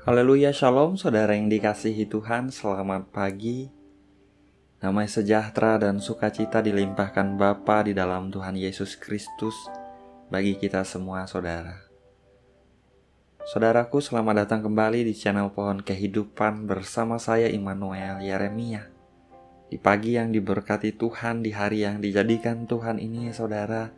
Haleluya, shalom saudara yang dikasihi Tuhan, selamat pagi. Damai sejahtera dan sukacita dilimpahkan Bapa di dalam Tuhan Yesus Kristus bagi kita semua saudara. Saudaraku, selamat datang kembali di channel Pohon Kehidupan bersama saya Immanuel Yeremia. Di pagi yang diberkati Tuhan, di hari yang dijadikan Tuhan ini saudara,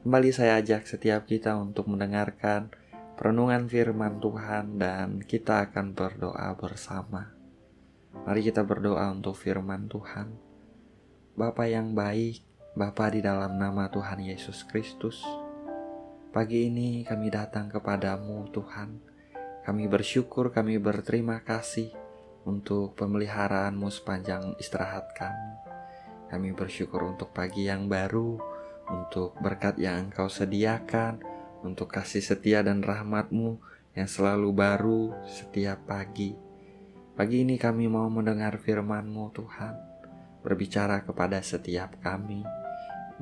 kembali saya ajak setiap kita untuk mendengarkan perenungan firman Tuhan dan kita akan berdoa bersama. Mari kita berdoa untuk firman Tuhan. Bapa yang baik, Bapa di dalam nama Tuhan Yesus Kristus, pagi ini kami datang kepadamu Tuhan. Kami bersyukur, kami berterima kasih untuk pemeliharaanmu sepanjang istirahat kami. Kami bersyukur untuk pagi yang baru, untuk berkat yang Engkau sediakan, untuk kasih setia dan rahmat-Mu yang selalu baru setiap pagi. Pagi ini kami mau mendengar firman-Mu Tuhan. Berbicara kepada setiap kami.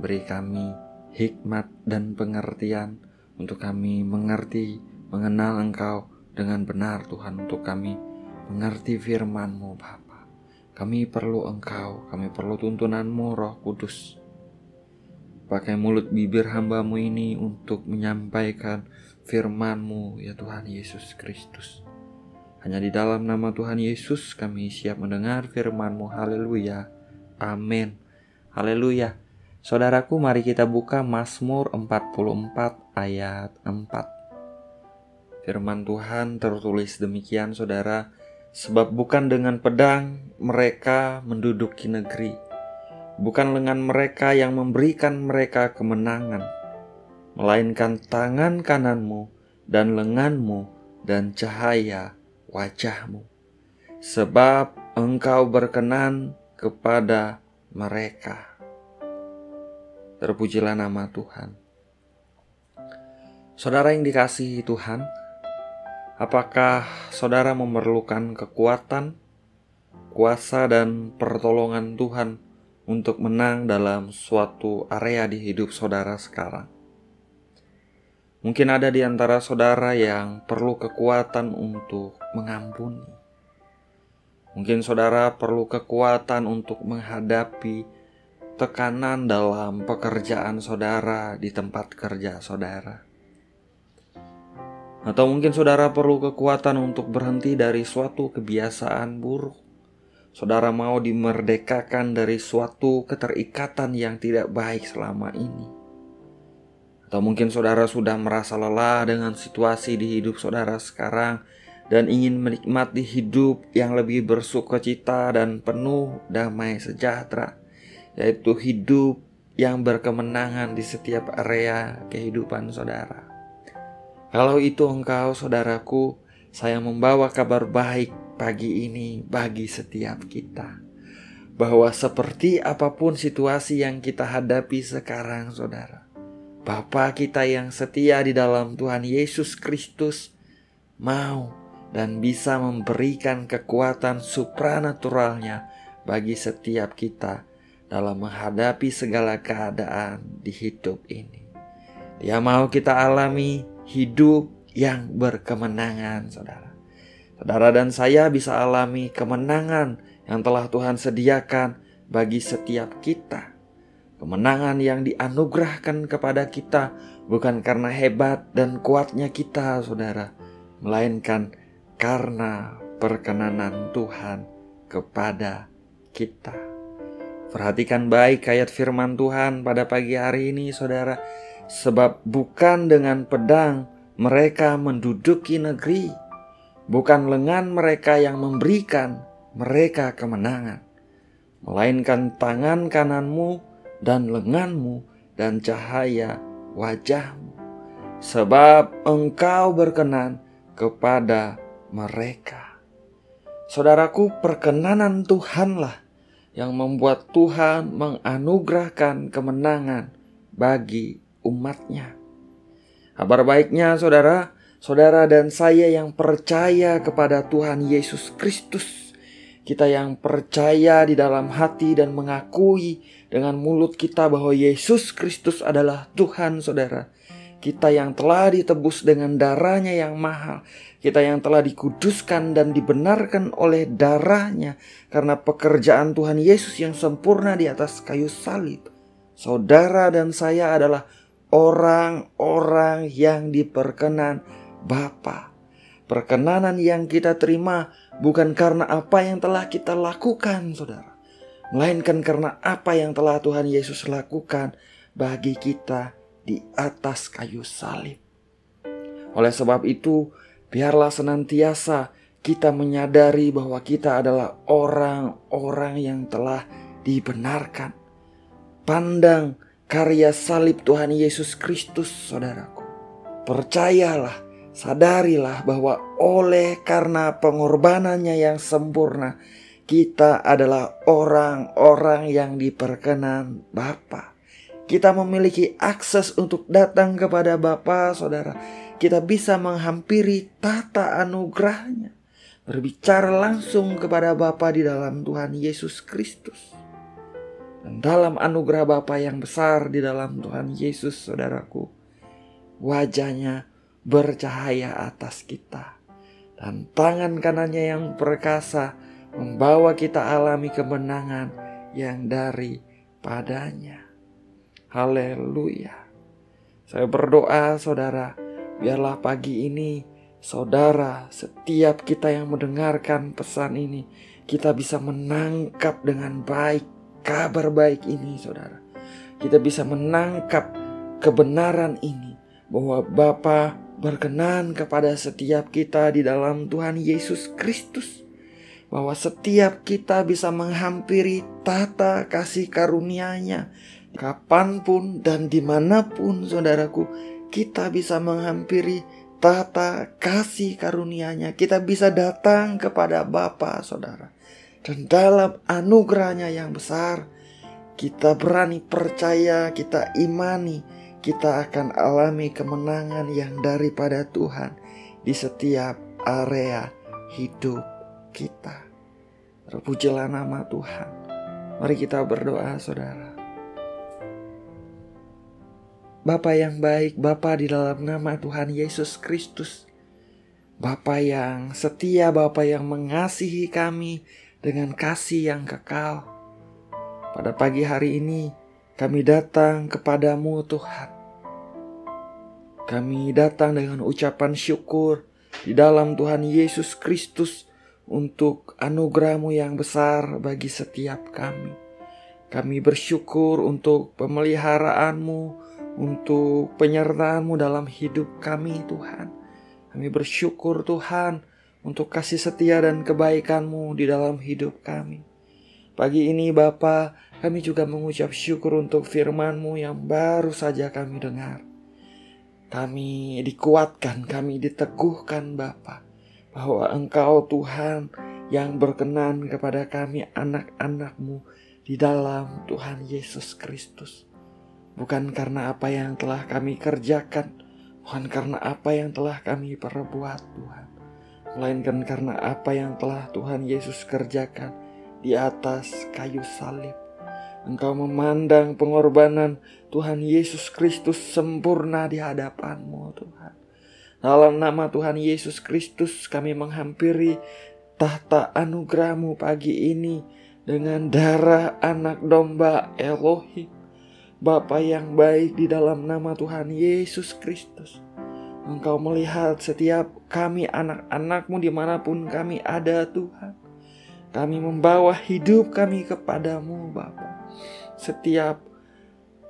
Beri kami hikmat dan pengertian untuk kami mengerti, mengenal Engkau dengan benar Tuhan. Untuk kami mengerti firman-Mu Bapa. Kami perlu Engkau, kami perlu tuntunan-Mu Roh Kudus. Pakai mulut bibir hamba-Mu ini untuk menyampaikan firman-Mu ya Tuhan Yesus Kristus. Hanya di dalam nama Tuhan Yesus kami siap mendengar firman-Mu. Haleluya. Amin. Haleluya. Saudaraku, mari kita buka Mazmur 44 ayat 4. Firman Tuhan tertulis demikian saudara. Sebab bukan dengan pedang mereka menduduki negeri, bukan lengan mereka yang memberikan mereka kemenangan, melainkan tangan kananmu dan lenganmu dan cahaya wajahmu. Sebab Engkau berkenan kepada mereka. Terpujilah nama Tuhan. Saudara yang dikasihi Tuhan, apakah saudara memerlukan kekuatan, kuasa dan pertolongan Tuhan untuk menang dalam suatu area di hidup saudara sekarang? Mungkin ada di antara saudara yang perlu kekuatan untuk mengampuni. Mungkin saudara perlu kekuatan untuk menghadapi tekanan dalam pekerjaan saudara, di tempat kerja saudara. Atau mungkin saudara perlu kekuatan untuk berhenti dari suatu kebiasaan buruk. Saudara mau dimerdekakan dari suatu keterikatan yang tidak baik selama ini. Atau mungkin saudara sudah merasa lelah dengan situasi di hidup saudara sekarang dan ingin menikmati hidup yang lebih bersukacita dan penuh damai sejahtera, yaitu hidup yang berkemenangan di setiap area kehidupan saudara. Kalau itu engkau saudaraku, saya membawa kabar baik pagi ini bagi setiap kita, bahwa seperti apapun situasi yang kita hadapi sekarang saudara, Bapa kita yang setia di dalam Tuhan Yesus Kristus mau dan bisa memberikan kekuatan supranaturalnya bagi setiap kita dalam menghadapi segala keadaan di hidup ini. Dia mau kita alami hidup yang berkemenangan saudara. Saudara dan saya bisa alami kemenangan yang telah Tuhan sediakan bagi setiap kita. Kemenangan yang dianugerahkan kepada kita bukan karena hebat dan kuatnya kita saudara, melainkan karena perkenanan Tuhan kepada kita. Perhatikan baik ayat firman Tuhan pada pagi hari ini saudara. Sebab bukan dengan pedang mereka menduduki negeri, bukan lengan mereka yang memberikan mereka kemenangan, melainkan tangan kananmu dan lenganmu dan cahaya wajahmu. Sebab Engkau berkenan kepada mereka. Saudaraku, perkenanan Tuhanlah yang membuat Tuhan menganugerahkan kemenangan bagi umatnya. Kabar baiknya saudara, saudara dan saya yang percaya kepada Tuhan Yesus Kristus, kita yang percaya di dalam hati dan mengakui dengan mulut kita bahwa Yesus Kristus adalah Tuhan saudara, Kita yang telah ditebus dengan darahnya yang mahal. Kita yang telah dikuduskan dan dibenarkan oleh darahnya karena pekerjaan Tuhan Yesus yang sempurna di atas kayu salib. Saudara dan saya adalah orang-orang yang diperkenan Bapa. Perkenanan yang kita terima bukan karena apa yang telah kita lakukan, saudara, melainkan karena apa yang telah Tuhan Yesus lakukan bagi kita di atas kayu salib. Oleh sebab itu, biarlah senantiasa kita menyadari bahwa kita adalah orang-orang yang telah dibenarkan. Pandang karya salib Tuhan Yesus Kristus, saudaraku. Percayalah, sadarilah bahwa oleh karena pengorbanannya yang sempurna, kita adalah orang-orang yang diperkenan Bapa. Kita memiliki akses untuk datang kepada Bapa, saudara. Kita bisa menghampiri tahta anugerahnya, berbicara langsung kepada Bapa di dalam Tuhan Yesus Kristus. Dan dalam anugerah Bapa yang besar di dalam Tuhan Yesus, saudaraku, wajahnya bercahaya atas kita. Dan tangan kanannya yang perkasa membawa kita alami kemenangan yang daripadanya. Haleluya. Saya berdoa, saudara, biarlah pagi ini saudara, setiap kita yang mendengarkan pesan ini, kita bisa menangkap dengan baik kabar baik ini, saudara. Kita bisa menangkap kebenaran ini, bahwa Bapa berkenan kepada setiap kita di dalam Tuhan Yesus Kristus. Bahwa setiap kita bisa menghampiri tahta kasih karunia-Nya. Kapanpun dan dimanapun, saudaraku, kita bisa menghampiri tahta kasih karunia-Nya. Kita bisa datang kepada Bapa, saudara. Dan dalam anugerahnya yang besar, kita berani percaya, kita imani, kita akan alami kemenangan yang daripada Tuhan di setiap area hidup kita. Terpujilah nama Tuhan. Mari kita berdoa, saudara. Bapa yang baik, Bapa di dalam nama Tuhan Yesus Kristus, Bapa yang setia, Bapa yang mengasihi kami dengan kasih yang kekal. Pada pagi hari ini kami datang kepadamu, Tuhan. Kami datang dengan ucapan syukur di dalam Tuhan Yesus Kristus untuk anugerah-Mu yang besar bagi setiap kami. Kami bersyukur untuk pemeliharaan-Mu, untuk penyertaan-Mu dalam hidup kami, Tuhan. Kami bersyukur, Tuhan, untuk kasih setia dan kebaikan-Mu di dalam hidup kami. Pagi ini, Bapa, kami juga mengucap syukur untuk firman-Mu yang baru saja kami dengar. Kami dikuatkan, kami diteguhkan, Bapa, bahwa Engkau Tuhan yang berkenan kepada kami anak-anak-Mu di dalam Tuhan Yesus Kristus. Bukan karena apa yang telah kami kerjakan, bukan karena apa yang telah kami perbuat, Tuhan, melainkan karena apa yang telah Tuhan Yesus kerjakan di atas kayu salib. Engkau memandang pengorbanan Tuhan Yesus Kristus sempurna di hadapan-Mu, Tuhan. Dalam nama Tuhan Yesus Kristus kami menghampiri tahta anugerah-Mu pagi ini dengan darah anak domba Elohim. Bapa yang baik, di dalam nama Tuhan Yesus Kristus, Engkau melihat setiap kami anak-anak-Mu dimanapun kami ada, Tuhan. Kami membawa hidup kami kepadamu, Bapa. Setiap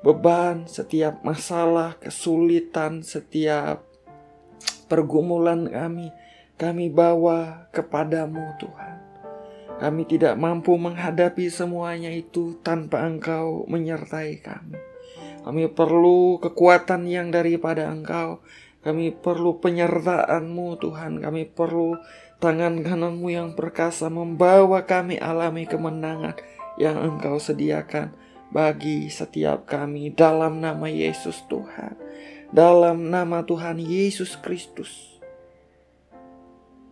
beban, setiap masalah, kesulitan, setiap pergumulan kami bawa kepadamu, Tuhan. Kami tidak mampu menghadapi semuanya itu tanpa Engkau menyertai kami. Kami perlu kekuatan yang daripada Engkau. Kami perlu penyertaan-Mu, Tuhan. Kami perlu tangan kanan-Mu yang perkasa membawa kami alami kemenangan yang Engkau sediakan bagi setiap kami. Dalam nama Yesus, Tuhan. Dalam nama Tuhan Yesus Kristus.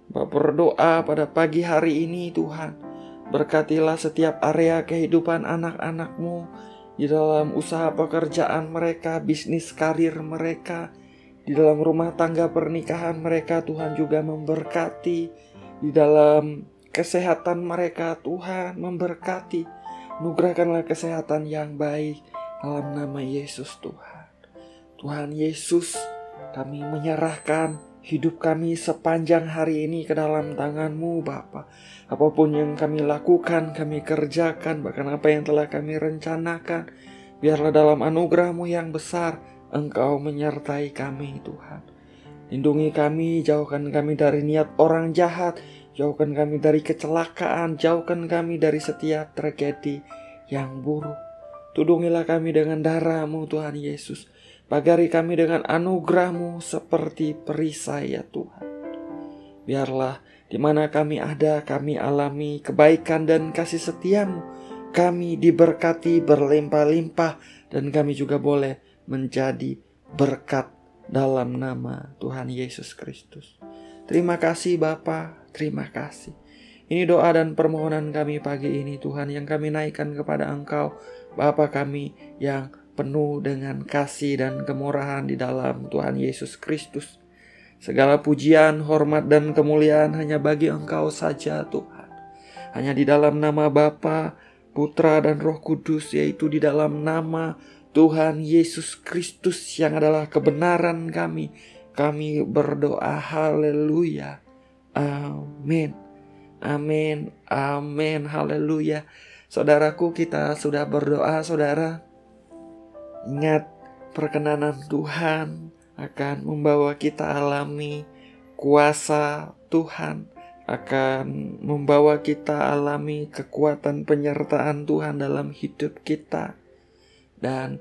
Bapak berdoa pada pagi hari ini, Tuhan, berkatilah setiap area kehidupan anak-anak-Mu di dalam usaha pekerjaan mereka, bisnis karir mereka, Di dalam rumah tangga pernikahan mereka, Tuhan juga memberkati. Di dalam kesehatan mereka, Tuhan memberkati. Anugerahkanlah kesehatan yang baik dalam nama Yesus Tuhan. Tuhan Yesus, kami menyerahkan hidup kami sepanjang hari ini ke dalam tangan-Mu Bapa. Apapun yang kami lakukan, kami kerjakan, bahkan apa yang telah kami rencanakan, biarlah dalam anugerah-Mu yang besar, Engkau menyertai kami Tuhan. Lindungi kami, jauhkan kami dari niat orang jahat, jauhkan kami dari kecelakaan, jauhkan kami dari setiap tragedi yang buruk. Tudungilah kami dengan darah-Mu Tuhan Yesus. Pagari kami dengan anugerah-Mu seperti perisai ya Tuhan. Biarlah di mana kami ada, kami alami kebaikan dan kasih setia-Mu. Kami diberkati berlimpah-limpah dan kami juga boleh menjadi berkat dalam nama Tuhan Yesus Kristus. Terima kasih Bapa, terima kasih. Ini doa dan permohonan kami pagi ini Tuhan, yang kami naikkan kepada Engkau, Bapa kami yang penuh dengan kasih dan kemurahan di dalam Tuhan Yesus Kristus. Segala pujian, hormat dan kemuliaan hanya bagi Engkau saja Tuhan. Hanya di dalam nama Bapa, Putra dan Roh Kudus, yaitu di dalam nama Tuhan Yesus Kristus yang adalah kebenaran kami berdoa. Haleluya. Amin. Amin. Amin. Haleluya. Saudaraku, kita sudah berdoa, saudara. Ingat, perkenanan Tuhan akan membawa kita alami kuasa Tuhan, akan membawa kita alami kekuatan penyertaan Tuhan dalam hidup kita. Dan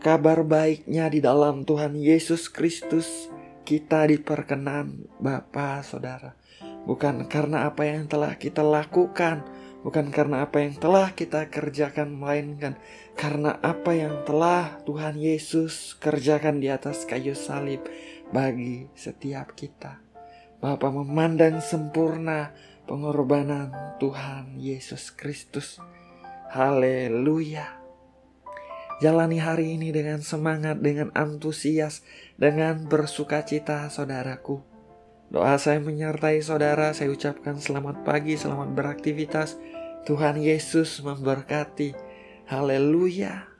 kabar baiknya di dalam Tuhan Yesus Kristus, kita diperkenan Bapa, saudara. Bukan karena apa yang telah kita lakukan, bukan karena apa yang telah kita kerjakan, melainkan karena apa yang telah Tuhan Yesus kerjakan di atas kayu salib bagi setiap kita. Bapa memandang sempurna pengorbanan Tuhan Yesus Kristus. Haleluya. Jalani hari ini dengan semangat, dengan antusias, dengan bersukacita saudaraku. Doa saya menyertai saudara. Saya ucapkan selamat pagi, selamat beraktivitas. Tuhan Yesus memberkati. Haleluya.